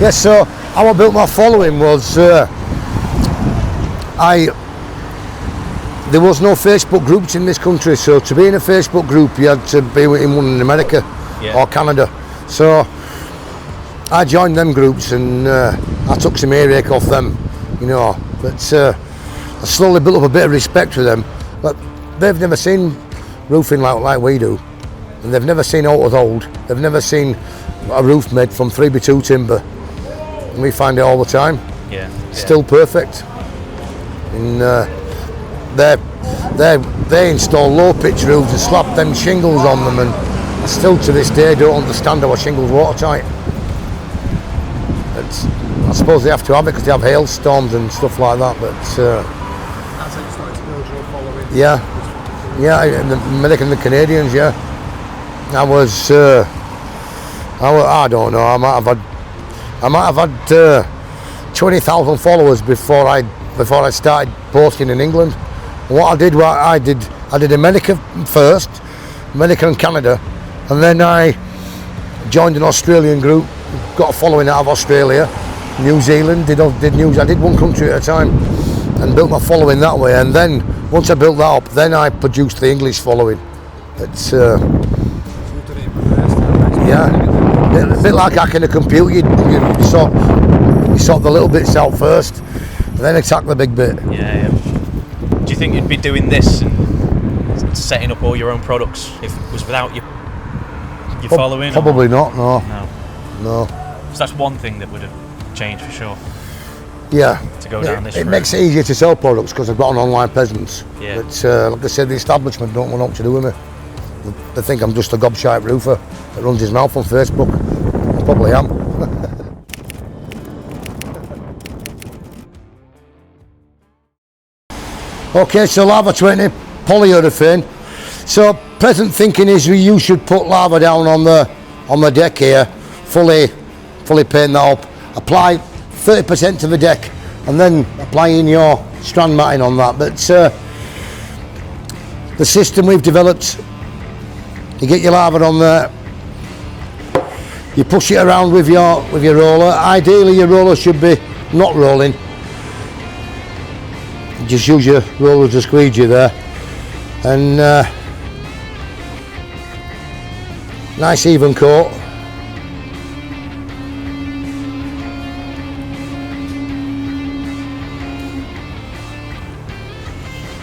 Yes, so how I built my following was there was no Facebook groups in this country, so to be in a Facebook group you had to be in one in America or Canada. So I joined them groups and I took some earache off them, you know, but I slowly built up a bit of respect for them. But they've never seen roofing like we do, and they've never seen autos old. They've never seen a roof made from 3x2 timber, and we find it all the time. Still perfect. And they install low pitch roofs and slap them shingles on them, and I still to this day don't understand how a shingle's watertight. I suppose they have to have it because they have hailstorms and stuff like that, but that's how you started to build your following. The American and the Canadians, I don't know, I might have had 20,000 followers before I started posting in England. And what I did America first, America and Canada, and then I joined an Australian group, got a following out of Australia, New Zealand, did news. I did one country at a time and built my following that way, and then once I built that up, then I produced the English following. It's a bit like hacking a computer. You sort the little bits out first, and then attack the big bit. Do you think you'd be doing this and setting up all your own products if it was without your following? Probably not. No. So that's one thing that would have changed for sure. To go down this route. It makes it easier to sell products because I've got an online presence. But like I said, the establishment don't want what to do with me. They think I'm just a gobshite roofer that runs his mouth on Facebook. I probably am. Okay, so lava 20 polyurethane. So present thinking is you should put lava down on the deck here, fully paint that up, apply 30% to the deck, and then applying your strand matting on that. But the system we've developed, you get your lava on there, you push it around with your roller. Ideally your roller should be not rolling. Just use your roller to squeegee there, and nice even coat.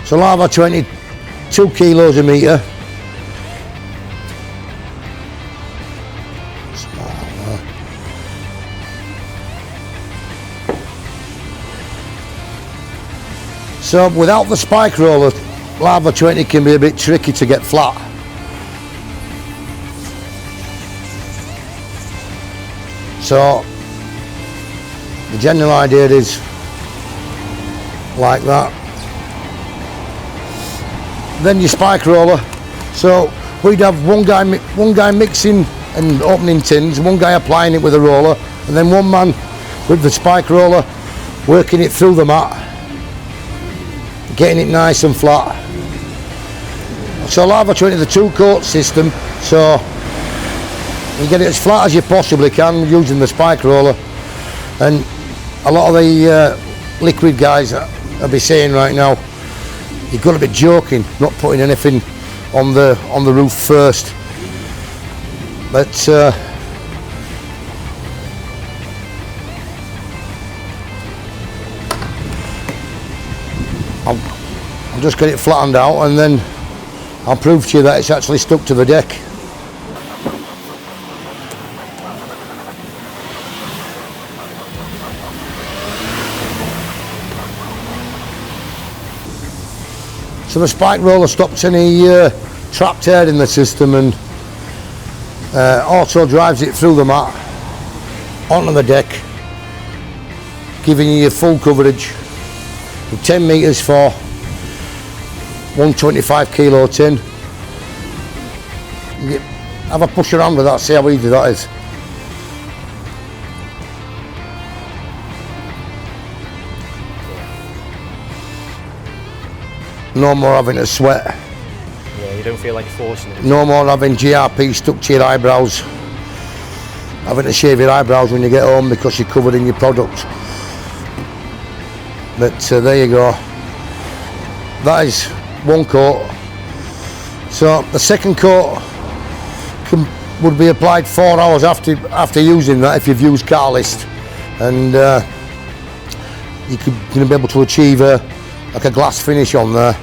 So lava 22 kilos a metre. So without the spike roller, lava 20 can be a bit tricky to get flat. So the general idea is like that. Then your spike roller. So we'd have one guy mixing and opening tins, one guy applying it with a roller, and then one man with the spike roller working it through the mat, getting it nice and flat. So lava 20 the two coat system, so you get it as flat as you possibly can using the spike roller. And a lot of the liquid guys I'll be saying right now, you've got to be joking not putting anything on the roof first. But I'll just get it flattened out, and then I'll prove to you that it's actually stuck to the deck. So the spike roller stops any trapped air in the system and auto drives it through the mat onto the deck, giving you your full coverage. 10 metres for 125 kilo tin. Have a push around with that, see how easy that is. No more having to sweat. Yeah, you don't feel like you're forcing it. No more having GRP stuck to your eyebrows. having to shave your eyebrows when you get home because you're covered in your product. But there you go. That is one coat. So the second coat would be applied 4 hours after using that if you've used Catalyst, and you're going to be able to achieve like a glass finish on there.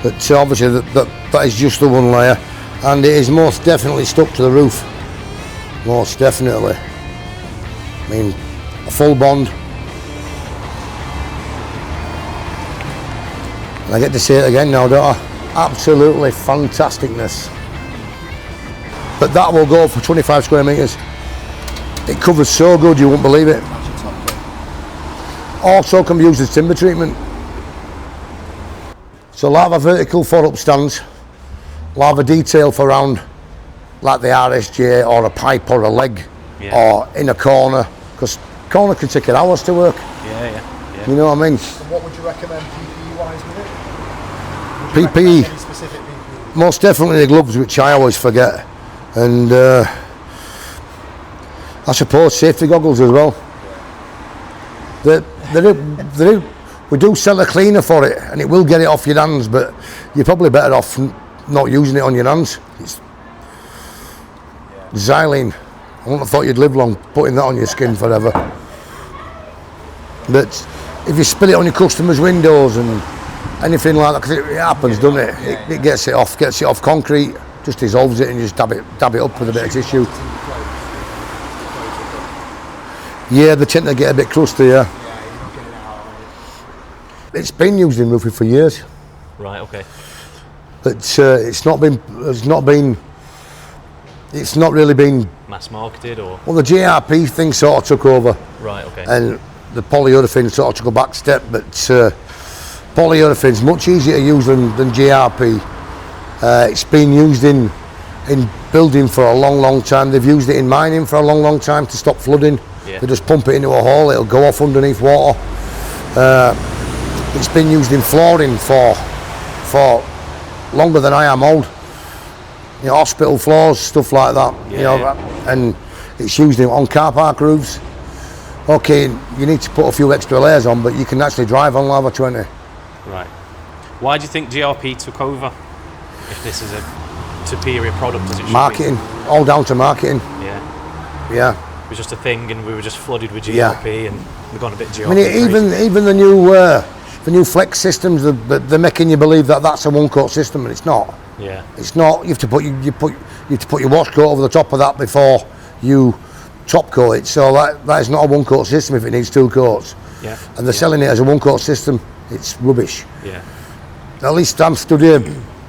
But obviously that is just the one layer, and it is most definitely stuck to the roof. Most definitely. I mean, a full bond. And I get to say it again now, don't I? Absolutely fantasticness. But that will go for 25 square metres. It covers so good you won't believe it. Also can be used as timber treatment. So lava vertical for upstands, lava detail for round, like the RSJ or a pipe or a leg, or in a corner, because corner can take hours to work. Yeah. You know what I mean? And what would you recommend PPE wise with it? PPE, Any specific PPE? most definitely the gloves, which I always forget, and I suppose safety goggles as well. We do sell a cleaner for it, and it will get it off your hands, but you're probably better off not using it on your hands. It's xylene. I wouldn't have thought you'd live long putting that on your skin forever. But if you spill it on your customers' windows and anything like that, because it happens, doesn't it? It gets it off concrete, just dissolves it, and you just dab it up with a bit of tissue. Yeah, they tend to get a bit crusty, yeah. It's been used in roofing for years. Right, okay. But it's not really been Mass marketed or? Well, the JRP thing sort of took over. Right, okay. And the polyurethane sort of took a back step, but polyurethane's much easier to use than JRP. It's been used in building for a long time. They've used it in mining for a long time to stop flooding. Yeah. They just pump it into a hole, it'll go off underneath water. It's been used in flooring for longer than I am old. You know, hospital floors, stuff like that. Yeah, you know, and it's used on car park roofs. Okay, you need to put a few extra layers on, but you can actually drive on Lava 20. Right. Why do you think GRP took over? If this is a superior product as it should be? Marketing, all down to marketing. Yeah. It was just a thing, and we were just flooded with GRP, and we've gone a bit GRP. I mean, even the new flex systems, they're making you believe that that's a one-coat system, and it's not. Yeah. It's not. You have to put your wash coat over the top of that before you top coat it. So that is not a one-coat system if it needs 2 coats. Yeah. And they're selling it as a one-coat system. It's rubbish. Yeah. At least I'm stood here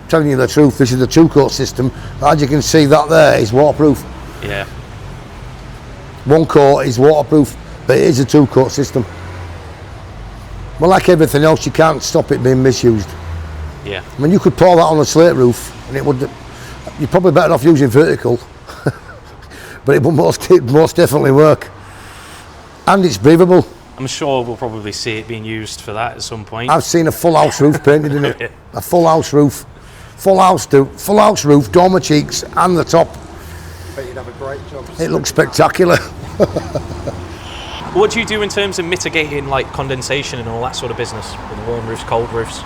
telling you the truth. This is a 2-coat system. As you can see, that there is waterproof. Yeah. 1 coat is waterproof, but it is a 2-coat system. Well, like everything else, you can't stop it being misused. Yeah. I mean, you could pour that on a slate roof, and it would. You're probably better off using vertical, but it would most definitely work. And it's breathable. I'm sure we'll probably see it being used for that at some point. I've seen a full house roof painted in it. A full house roof, full house roof, dormer cheeks, and the top. Bet you'd have a great job. It looks spectacular. What do you do in terms of mitigating like condensation and all that sort of business with warm roofs, cold roofs,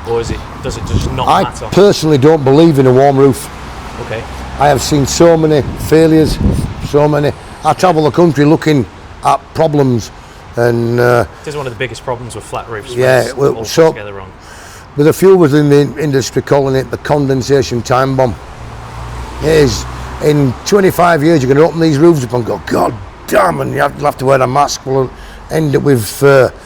or does it just not matter? I personally don't believe in a warm roof. Okay. I have seen so many failures, so many. I travel the country looking at problems, and it is one of the biggest problems with flat roofs. yeah, well, so together wrong. with a few of us in the industry calling it the condensation time bomb. It is. In 25 years, you're going to open these roofs up and go, God damn, and you'll have to wear a mask. We'll end up with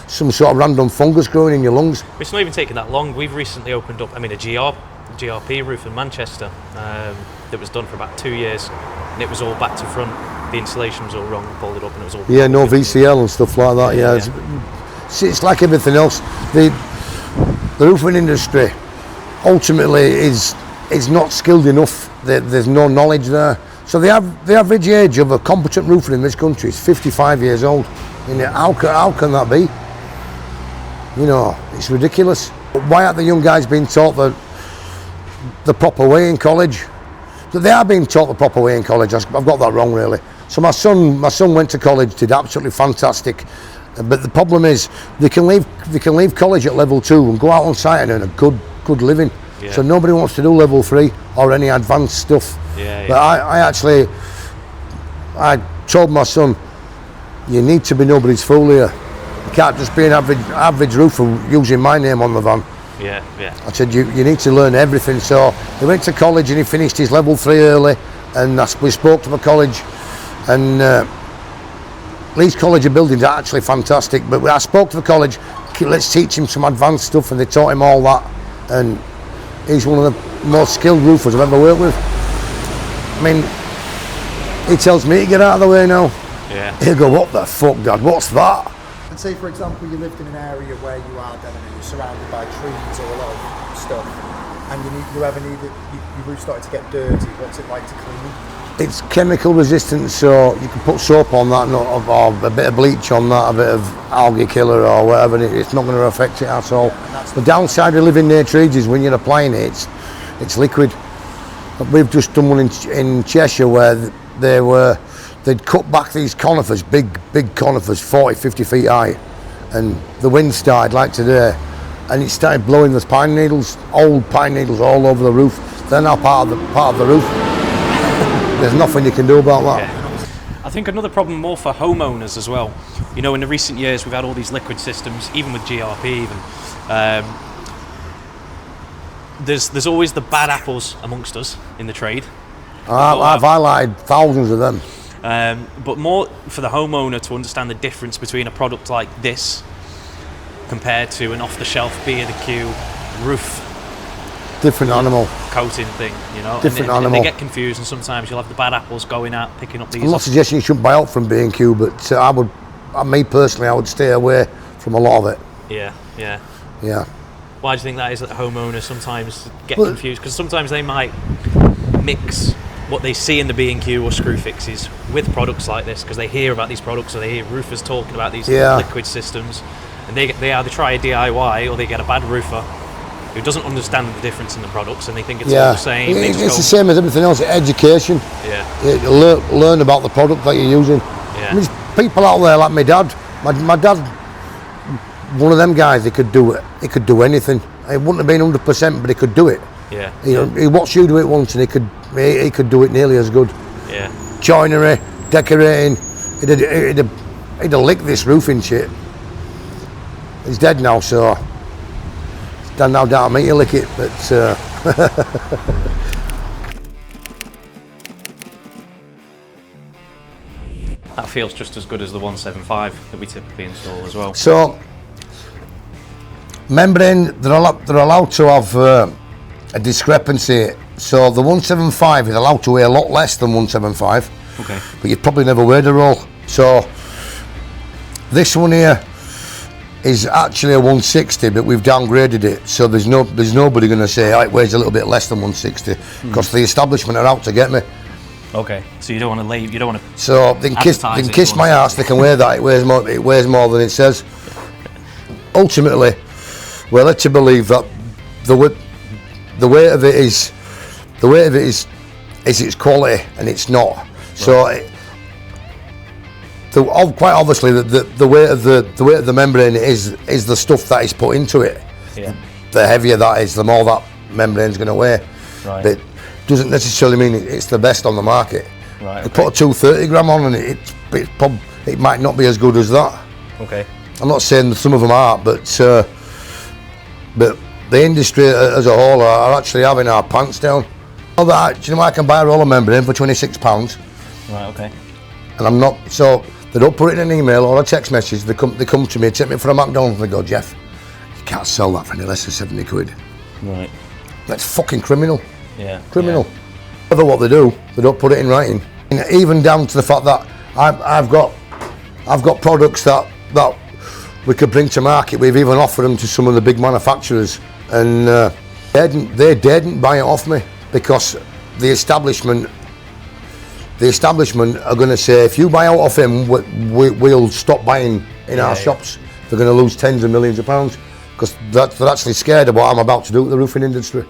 some sort of random fungus growing in your lungs. It's not even taken that long. We've recently opened up, a GRP roof in Manchester that was done for about 2 years, and it was all back to front. The insulation was all wrong, we pulled it up, and it was all... Yeah, no VCL and stuff like that, yeah. It's like everything else. The roofing industry ultimately is not skilled enough. There's no knowledge there. So the average age of a competent roofer in this country is 55 years old. How can that be? You know, it's ridiculous. Why aren't the young guys being taught the proper way in college? So they are being taught the proper way in college. I've got that wrong, really. So my son went to college, did absolutely fantastic. But the problem is they can leave college at level 2 and go out on site and earn a good living. Yeah. So nobody wants to do level 3 or any advanced stuff. Yeah, But I told my son, you need to be nobody's fool here. You can't just be an average roofer using my name on the van. Yeah, yeah. I said, you need to learn everything. So he went to college and he finished his level 3 early, and we spoke to the college, and Leeds College of Buildings are actually fantastic, but I spoke to the college, let's teach him some advanced stuff, and they taught him all that, and he's one of the most skilled roofers I've ever worked with. I mean, he tells me to get out of the way now. Yeah. He'll go, what the fuck, Dad, what's that? And say, for example, you lived in an area where you are, I don't know, you're surrounded by trees or a lot of stuff, and your roof started to get dirty. What's it like to clean? It's chemical resistant, so you can put soap on that, or a bit of bleach on that, a bit of algae killer or whatever, and it's not going to affect it at all. The downside of living near trees is when you're applying it, it's liquid. We've just done one in Cheshire where they'd cut back these conifers, big conifers, 40, 50 feet high, and the wind started like today, and it started blowing the pine needles, old pine needles all over the roof. They're now part of the roof. There's nothing you can do about that. Yeah. I think another problem more for homeowners as well. You know, in the recent years we've had all these liquid systems, even with GRP even. There's always the bad apples amongst us in the trade. I've highlighted thousands of them. But more for the homeowner to understand the difference between a product like this compared to an off-the-shelf B&Q roof Different animal. coating thing, you know. Different and animal. they get confused, and sometimes you'll have the bad apples going out, picking up these. I'm not suggesting you shouldn't buy out from B&Q, but me personally, I would stay away from a lot of it. Yeah, yeah. Yeah. Why do you think that is, that homeowners sometimes get confused? Because sometimes they might mix what they see in the B&Q or screw fixes with products like this, because they hear about these products, or they hear roofers talking about these liquid systems, and they either try a DIY or they get a bad roofer who doesn't understand the difference in the products, and they think it's all the same. It's the same as everything else. Education. Yeah. Learn about the product that you're using. Yeah. I mean, there's people out there like my dad. My dad, one of them guys. He could do it. He could do anything. It wouldn't have been 100%, but he could do it. Yeah. He watched you do it once, and he could do it nearly as good. Yeah. Joinery, decorating. He'd have licked this roofing shit. He's dead now, so it's now down to me to lick it. But That feels just as good as the 175 that we typically install as well. So, membrane, they're allowed to have a discrepancy. So the 175 is allowed to weigh a lot less than 175. Okay. But you've probably never weighed a roll. So this one here is actually a 160, but we've downgraded it. So there's nobody going to say, oh, it weighs a little bit less than 160, because the establishment are out to get me. Okay. So you don't want to leave. You don't want to. So they can kiss my ass. They can weigh that. It weighs more than it says. Ultimately, we're led to believe that the weight of it is its quality, and it's not. Right. So, quite obviously, the weight of the membrane is the stuff that is put into it. Yeah. The heavier that is, the more that membrane's going to weigh. Right. But doesn't necessarily mean it's the best on the market. Right. You put a 230 gram on, and it might not be as good as that. Okay. I'm not saying that some of them are, but the industry as a whole are actually having our pants down. Do you know I can buy a roll of membrane for £26? Right. Okay. And I'm not, so they don't put it in an email or a text message. They come to me, take me for a McDonald's, and they go, Geoff, you can't sell that for any less than 70 quid. Right. That's fucking criminal. Yeah. Criminal. Yeah. Whatever what they do, they don't put it in writing. And even down to the fact that I've got products that we could bring to market. We've even offered them to some of the big manufacturers, and they didn't buy it off me, because the establishment are going to say, if you buy out of him, we'll stop buying in our shops. They're going to lose tens of millions of pounds, because they're actually scared of what I'm about to do with the roofing industry,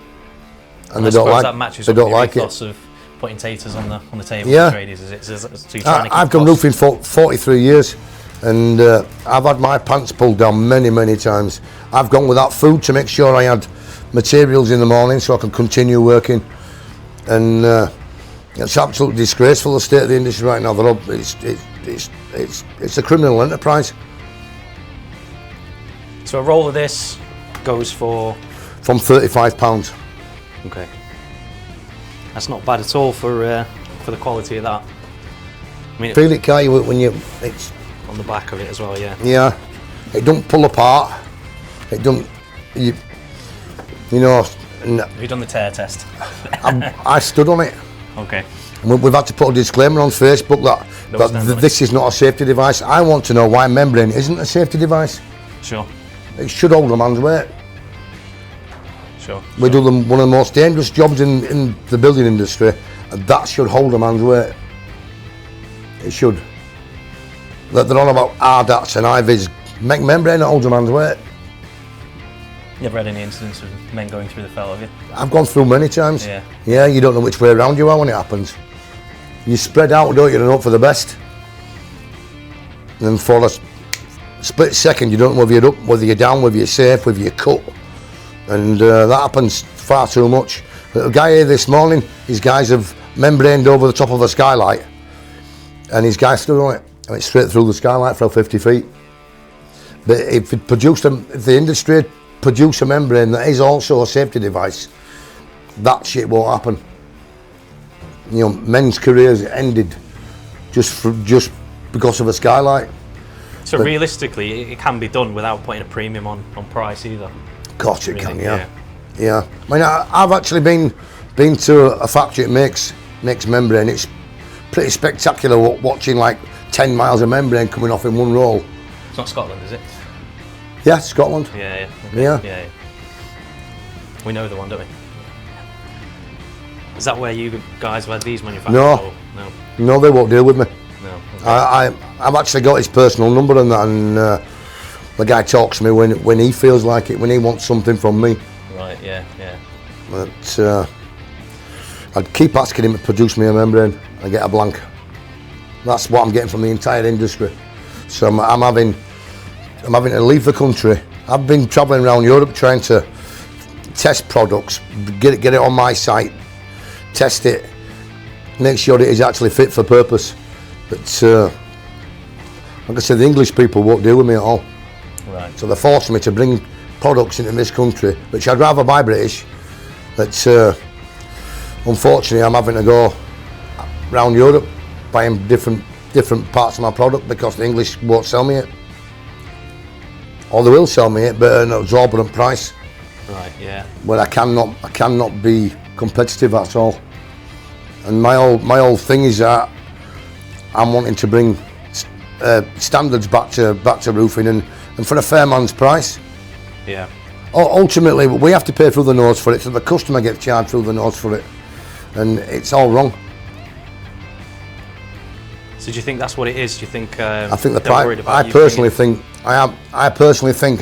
and they don't like that matches they up don't your like ethos it. Of putting taters on the table Yeah. for traders, is it? So you're trying to keep I've done costs- roofing for 43 years, and I've had my pants pulled down many times. I've gone without food to make sure I had materials in the morning so I can continue working, and it's absolutely disgraceful, the state of the industry right now. It's a criminal enterprise. So a roll of this goes for... From £35. Okay. That's not bad at all for the quality of that. I mean, Feel it, can't you, when it's, on the back of it as well, yeah. yeah, it don't pull apart. It don't, you know, and Have you done the tear test? I stood on it. Okay. And we've had to put a disclaimer on Facebook that this is not a safety device. I want to know why membrane isn't a safety device. Sure. It should hold a man's weight. Sure. We do one of the most dangerous jobs in the building industry, and that should hold a man's weight. It should. They're on about RDATs and IVs. Make membrane that holds a man's weight. You ever had any incidents of men going through the fell, have you? I've gone through many times. Yeah. Yeah, you don't know which way around you are when it happens. You spread out, don't you, and hope for the best. And then for a split second, you don't know whether you're up, whether you're down, whether you're safe, whether you're cut. And that happens far too much. A guy here this morning, his guys have membraned over the top of the skylight, and his guy stood on it, and it's straight through the skylight for 50 feet. But if the industry had produced a membrane that is also a safety device, that shit won't happen. You know, men's careers ended just because of a skylight. So realistically, it can be done without putting a premium on price either. Of course it Really, can, yeah. I mean, I've actually been to a factory that makes membrane. It's pretty spectacular watching like 10 miles of membrane coming off in one roll. It's not Scotland, is it? Yeah, Scotland. Yeah. Yeah. We know the one, don't we? Is that where you guys have had these manufactured? No. No, they won't deal with me. No. Okay. I've actually got his personal number and that, and the guy talks to me when he feels like it, when he wants something from me. Right, yeah. But I'd keep asking him to produce me a membrane. I get a blank. That's what I'm getting from the entire industry. So I'm having to leave the country. I've been travelling around Europe trying to test products, get it on my site, test it, make sure it is actually fit for purpose. But like I said, the English people won't deal with me at all. Right. So they're forcing me to bring products into this country, which I'd rather buy British. But unfortunately, I'm having to go around Europe buying different parts of my product because the English won't sell me it. Or they will sell me it, but at an exorbitant price. Right, yeah. Where I cannot be competitive at all. And my whole thing is that I'm wanting to bring standards back to roofing and for a fair man's price. Yeah. Ultimately, we have to pay through the nose for it, so the customer gets charged through the nose for it, and it's all wrong. So do you think that's what it is? Do you think? I think they're worried about I personally think,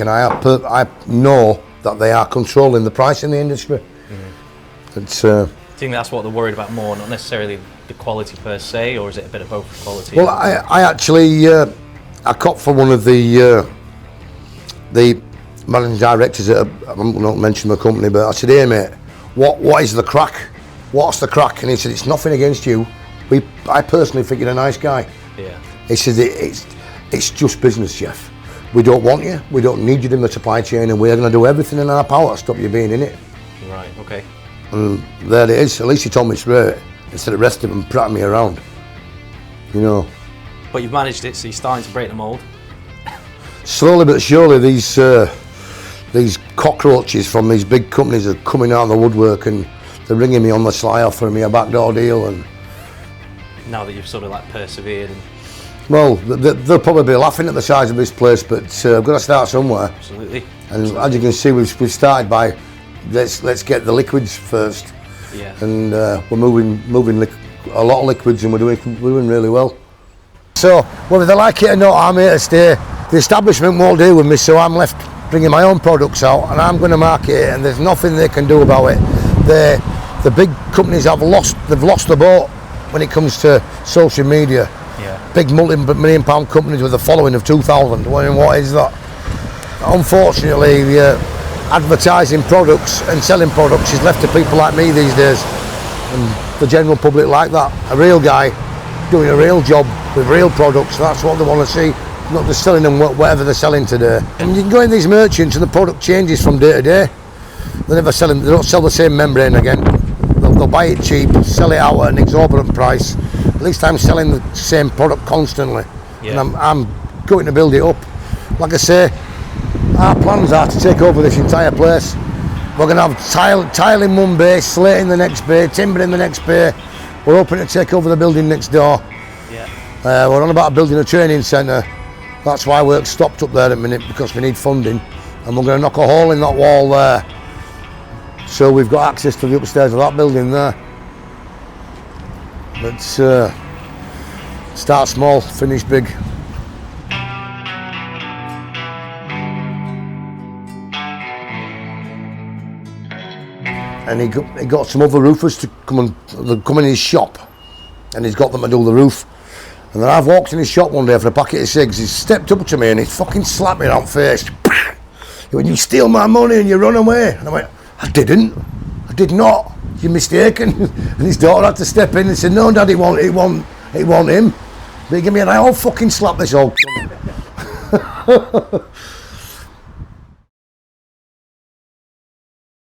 and I know that they are controlling the price in the industry. Mm-hmm. It's. Do you think that's what they're worried about more, not necessarily the quality per se, or is it a bit of both quality? Well, I actually I copped for one of the managing directors at I'm not mention the company, but I said, "Hey mate, what is the crack? What's the crack?" And he said, "It's nothing against you. I personally think you're a nice guy." Yeah. He said, "It's just business, Geoff. We don't want you. We don't need you in the supply chain, and we're going to do everything in our power to stop you being in it." Right. Okay. And there it is. At least he told me straight instead of resting and prattling me around. You know. But you've managed it, so you're starting to break the mould. Slowly but surely, these cockroaches from these big companies are coming out of the woodwork, and they're ringing me on the sly, offering me a backdoor deal. And Now that you've sort of like persevered and well, they'll probably be laughing at the size of this place, but I've got to start somewhere. absolutely. And as you can see, we've started by let's get the liquids first. Yeah. And we're moving a lot of liquids, and we're doing really well. So whether they like it or not, I'm here to stay. The establishment won't deal with me, so I'm left bringing my own products out, and I'm going to market it, and there's nothing they can do about it. the big companies they've lost the boat when it comes to social media. Yeah. Big multi-million pound companies with a following of 2,000. I mean, what is that? Unfortunately, advertising products and selling products is left to people like me these days, and the general public like that. A real guy doing a real job with real products, that's what they want to see, not just selling them whatever they're selling today. And you can go in these merchants and the product changes from day to day. They don't sell the same membrane again. They'll buy it cheap, sell it out at an exorbitant price. At least I'm selling the same product constantly. Yeah. And I'm going to build it up. Like I say, our plans are to take over this entire place. We're going to have tile in one bay, slate in the next bay, timber in the next bay. We're hoping to take over the building next door. Yeah. We're on about building a training centre. That's why work's stopped up there at the minute, because we need funding. And we're going to knock a hole in that wall there, so we've got access to the upstairs of that building there. Let's start small, finish big. And he got some other roofers to come in his shop, and he's got them to do the roof. And then I've walked in his shop one day for a packet of cigs. He's stepped up to me and he's fucking slapped me on the face. He went, "You steal my money and you run away." And I went, "I didn't. I did not. You're mistaken." And his daughter had to step in and said, "No, Dad, it won't him. But he gave me an eye, I'll fucking slap this old."